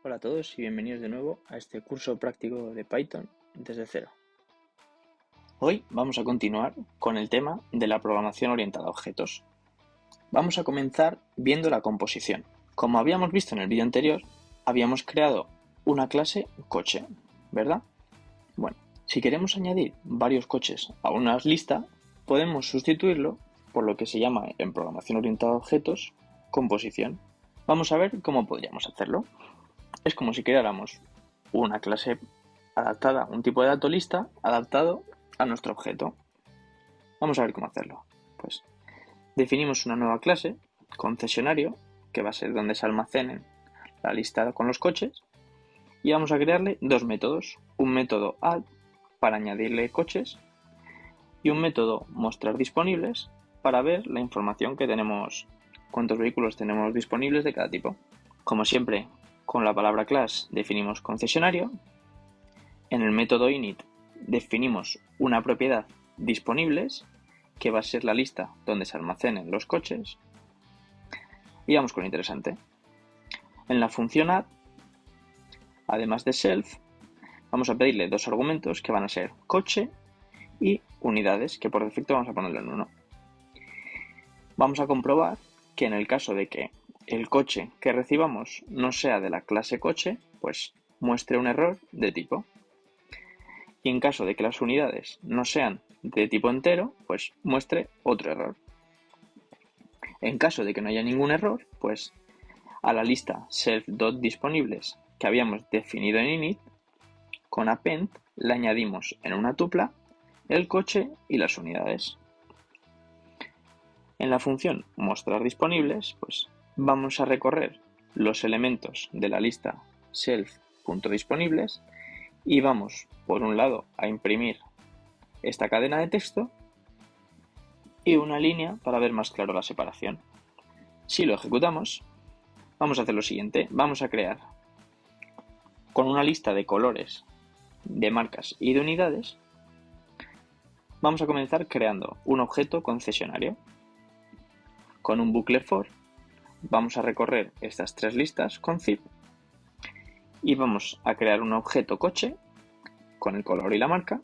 Hola a todos y bienvenidos de nuevo a este curso práctico de Python desde cero. Hoy vamos a continuar con el tema de la programación orientada a objetos. Vamos a comenzar viendo la composición. Como habíamos visto en el vídeo anterior, habíamos creado una clase coche, ¿verdad? Bueno, si queremos añadir varios coches a una lista, podemos sustituirlo por lo que se llama en programación orientada a objetos composición. Vamos a ver cómo podríamos hacerlo. Es como si creáramos una clase adaptada, un tipo de dato lista adaptado a nuestro objeto. Vamos a ver cómo hacerlo. Pues definimos una nueva clase, concesionario, que va a ser donde se almacenen la lista con los coches, y vamos a crearle dos métodos. Un método add para añadirle coches y un método mostrar disponibles para ver la información que tenemos, cuántos vehículos tenemos disponibles de cada tipo. Como siempre, con la palabra class definimos concesionario. En el método init definimos una propiedad disponibles, que va a ser la lista donde se almacenen los coches. Y vamos con lo interesante. En la función add, además de self, vamos a pedirle dos argumentos que van a ser coche y unidades, que por defecto vamos a ponerlo en 1. Vamos a comprobar que en el caso de que el coche que recibamos no sea de la clase coche, pues muestre un error de tipo. Y en caso de que las unidades no sean de tipo entero, pues muestre otro error. En caso de que no haya ningún error, pues a la lista self.disponibles que habíamos definido en init, con append le añadimos en una tupla el coche y las unidades. En la función mostrar disponibles, pues vamos a recorrer los elementos de la lista self.disponibles y vamos, por un lado, a imprimir esta cadena de texto y una línea para ver más claro la separación. Si lo ejecutamos, vamos a hacer lo siguiente. Vamos a crear con una lista de colores, de marcas y de unidades. Vamos a comenzar creando un objeto concesionario. Con un bucle for vamos a recorrer estas tres listas con zip y vamos a crear un objeto coche con el color y la marca,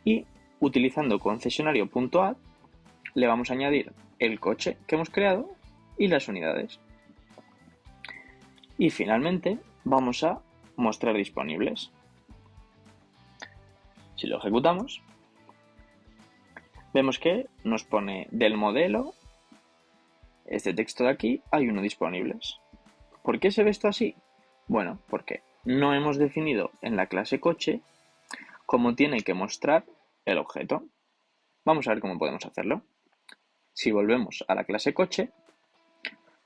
y utilizando concesionario.add le vamos a añadir el coche que hemos creado y las unidades. Y finalmente vamos a mostrar disponibles. Si lo ejecutamos, vemos que nos pone del modelo, este texto de aquí, hay uno disponibles. ¿Por qué se ve esto así? Bueno, porque no hemos definido en la clase coche cómo tiene que mostrar el objeto. Vamos a ver cómo podemos hacerlo. Si volvemos a la clase coche,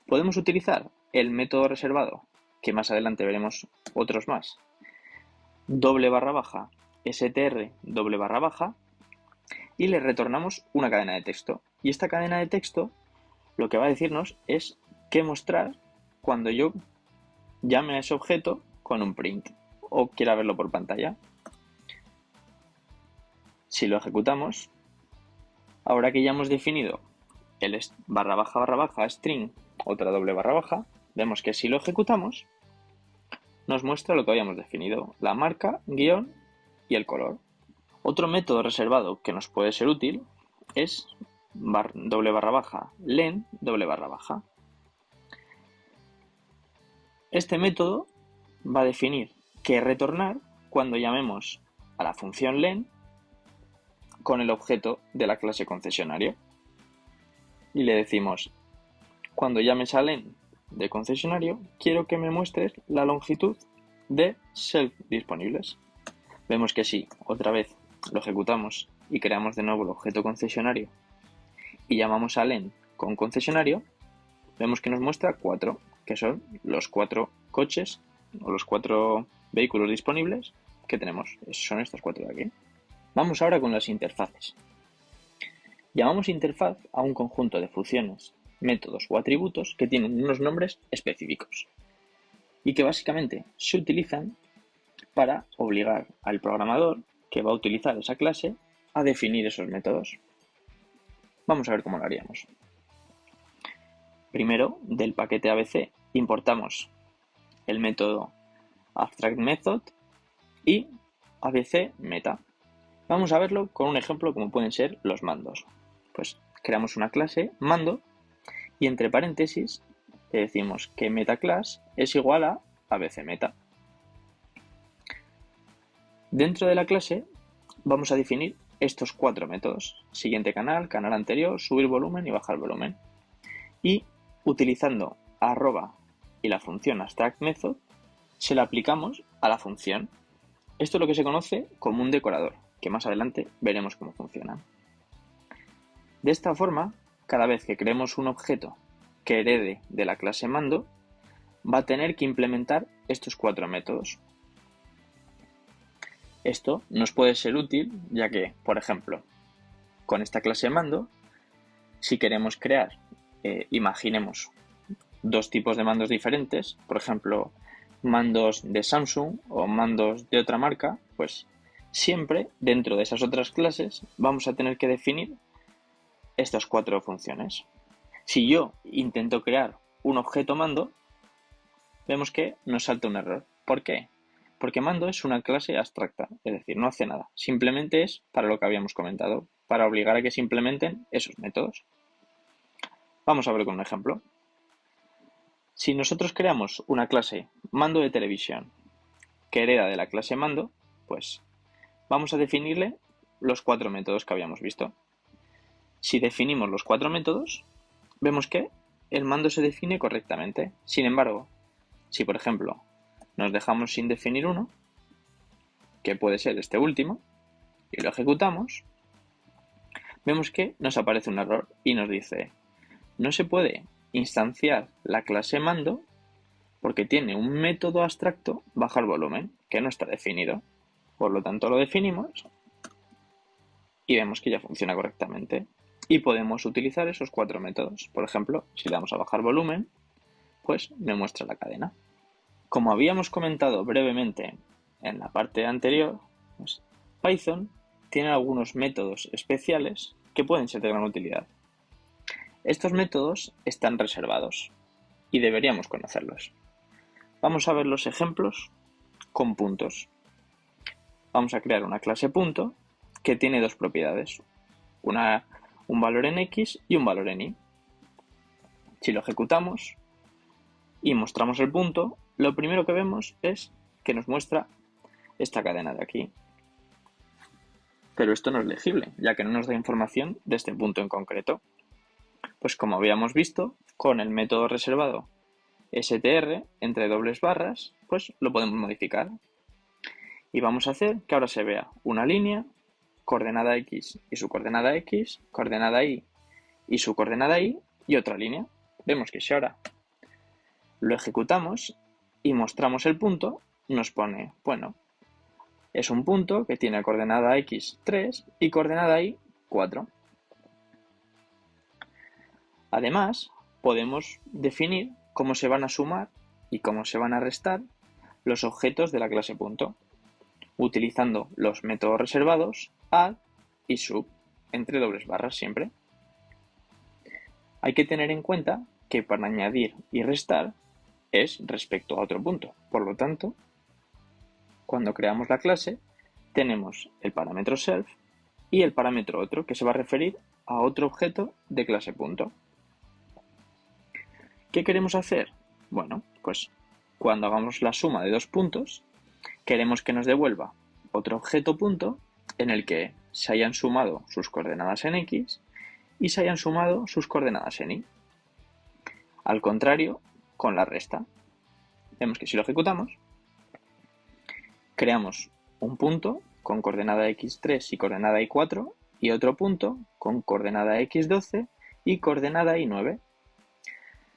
podemos utilizar el método reservado, que más adelante veremos otros más, $str $, y le retornamos una cadena de texto. Y esta cadena de texto lo que va a decirnos es qué mostrar cuando yo llame a ese objeto con un print o quiera verlo por pantalla. Si lo ejecutamos, ahora que ya hemos definido el // string, otra $, vemos que si lo ejecutamos nos muestra lo que habíamos definido, la marca, guión y el color. Otro método reservado que nos puede ser útil es $len $. Este método va a definir qué retornar cuando llamemos a la función len con el objeto de la clase concesionario. Y le decimos, cuando llames a len de concesionario, quiero que me muestres la longitud de self disponibles. Vemos que sí, otra vez lo ejecutamos y creamos de nuevo el objeto concesionario y llamamos a len con concesionario, vemos que nos muestra 4, que son los 4 coches o los 4 vehículos disponibles que tenemos. Son estas 4 de aquí. Vamos ahora con las interfaces. Llamamos interfaz a un conjunto de funciones, métodos o atributos que tienen unos nombres específicos y que básicamente se utilizan para obligar al programador que va a utilizar esa clase a definir esos métodos. Vamos a ver cómo lo haríamos. Primero, del paquete ABC importamos el método AbstractMethod y abcmeta. Vamos a verlo con un ejemplo como pueden ser los mandos. Pues creamos una clase mando y entre paréntesis le decimos que metaclass es igual a abcmeta. Dentro de la clase vamos a definir estos 4 métodos: siguiente canal, canal anterior, subir volumen y bajar volumen. Y utilizando arroba y la función AbstractMethod se la aplicamos a la función. Esto es lo que se conoce como un decorador, que más adelante veremos cómo funciona. De esta forma, cada vez que creemos un objeto que herede de la clase mando, va a tener que implementar estos 4 métodos. Esto nos puede ser útil ya que, por ejemplo, con esta clase mando, si queremos crear, imaginemos, 2 tipos de mandos diferentes, por ejemplo, mandos de Samsung o mandos de otra marca, pues siempre dentro de esas otras clases vamos a tener que definir estas 4 funciones. Si yo intento crear un objeto mando, vemos que nos salta un error. ¿Por qué? Porque mando es una clase abstracta, es decir, no hace nada. Simplemente es para lo que habíamos comentado, para obligar a que se implementen esos métodos. Vamos a ver con un ejemplo. Si nosotros creamos una clase mando de televisión que hereda de la clase mando, pues vamos a definirle los 4 métodos que habíamos visto. Si definimos los 4 métodos, vemos que el mando se define correctamente. Sin embargo, si por ejemplo nos dejamos sin definir uno, que puede ser este último, y lo ejecutamos, vemos que nos aparece un error y nos dice: no se puede instanciar la clase mando porque tiene un método abstracto bajar volumen que no está definido. Por lo tanto, lo definimos y vemos que ya funciona correctamente. Y podemos utilizar esos 4 métodos. Por ejemplo, si le damos a bajar volumen, pues me muestra la cadena. Como habíamos comentado brevemente en la parte anterior, pues Python tiene algunos métodos especiales que pueden ser de gran utilidad. Estos métodos están reservados y deberíamos conocerlos. Vamos a ver los ejemplos con puntos. Vamos a crear una clase punto que tiene 2 propiedades, un valor en X y un valor en Y. Si lo ejecutamos y mostramos el punto, lo primero que vemos es que nos muestra esta cadena de aquí. Pero esto no es legible, ya que no nos da información de este punto en concreto. Pues como habíamos visto, con el método reservado str entre dobles barras, pues lo podemos modificar. Y vamos a hacer que ahora se vea una línea, coordenada X y su coordenada X, coordenada Y y su coordenada Y, y otra línea. Vemos que si ahora lo ejecutamos y mostramos el punto, nos pone, bueno, es un punto que tiene coordenada X 3 y coordenada Y 4. Además, podemos definir cómo se van a sumar y cómo se van a restar los objetos de la clase punto, utilizando los métodos reservados add y sub, entre dobles barras siempre. Hay que tener en cuenta que para añadir y restar es respecto a otro punto. Por lo tanto, cuando creamos la clase, tenemos el parámetro self y el parámetro otro, que se va a referir a otro objeto de clase punto. ¿Qué queremos hacer? Bueno, pues cuando hagamos la suma de 2 puntos, queremos que nos devuelva otro objeto punto en el que se hayan sumado sus coordenadas en X y se hayan sumado sus coordenadas en Y. Al contrario, con la resta. Vemos que si lo ejecutamos, creamos un punto con coordenada X3 y coordenada Y4 y otro punto con coordenada X12 y coordenada Y9.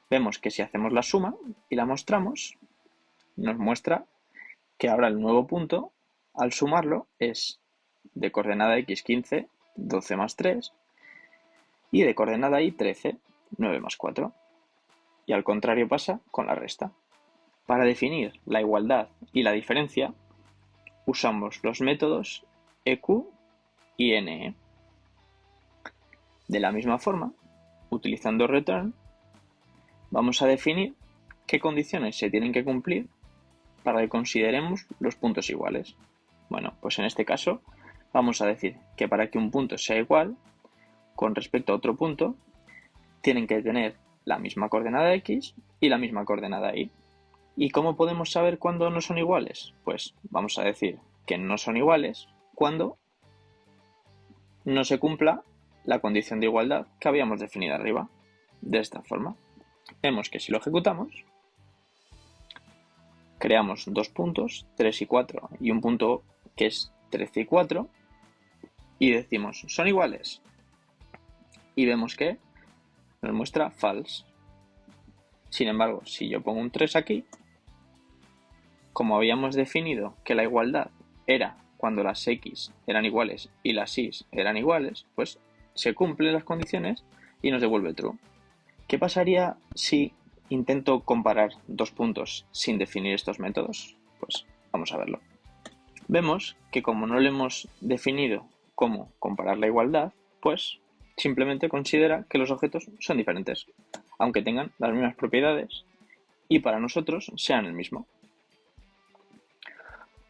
Vemos que si hacemos la suma y la mostramos, nos muestra que ahora el nuevo punto, al sumarlo, es de coordenada X15, 12 más 3, y de coordenada Y13, 9 más 4. Y al contrario pasa con la resta. Para definir la igualdad y la diferencia, usamos los métodos EQ y NE. De la misma forma, utilizando return, vamos a definir qué condiciones se tienen que cumplir para que consideremos los puntos iguales? Bueno, pues en este caso vamos a decir que para que un punto sea igual con respecto a otro punto, tienen que tener la misma coordenada x y la misma coordenada y. ¿Y cómo podemos saber cuándo no son iguales? Pues vamos a decir que no son iguales cuando no se cumpla la condición de igualdad que habíamos definido arriba. De esta forma, vemos que si lo ejecutamos, creamos dos puntos, 3 y 4, y un punto que es 13 y 4, y decimos, ¿son iguales? Y vemos que nos muestra false. Sin embargo, si yo pongo un 3 aquí, como habíamos definido que la igualdad era cuando las x eran iguales y las y eran iguales, pues se cumplen las condiciones y nos devuelve true. ¿Qué pasaría si intento comparar dos puntos sin definir estos métodos? Pues vamos a verlo. Vemos que como no le hemos definido cómo comparar la igualdad, pues simplemente considera que los objetos son diferentes, aunque tengan las mismas propiedades y para nosotros sean el mismo.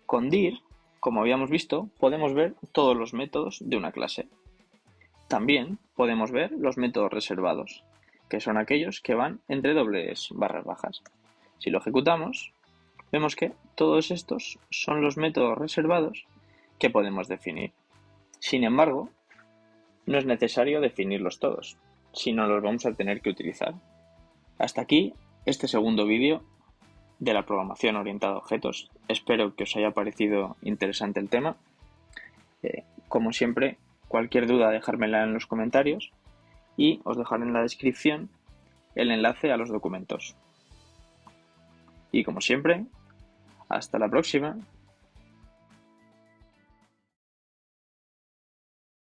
Con dir, como habíamos visto, podemos ver todos los métodos de una clase. También podemos ver los métodos reservados, que son aquellos que van entre dobles barras bajas. Si lo ejecutamos, vemos que todos estos son los métodos reservados que podemos definir. Sin embargo, no es necesario definirlos todos, sino los vamos a tener que utilizar. Hasta aquí este segundo vídeo de la programación orientada a objetos. Espero que os haya parecido interesante el tema. Como siempre, cualquier duda dejármela en los comentarios y os dejaré en la descripción el enlace a los documentos. Y como siempre, hasta la próxima.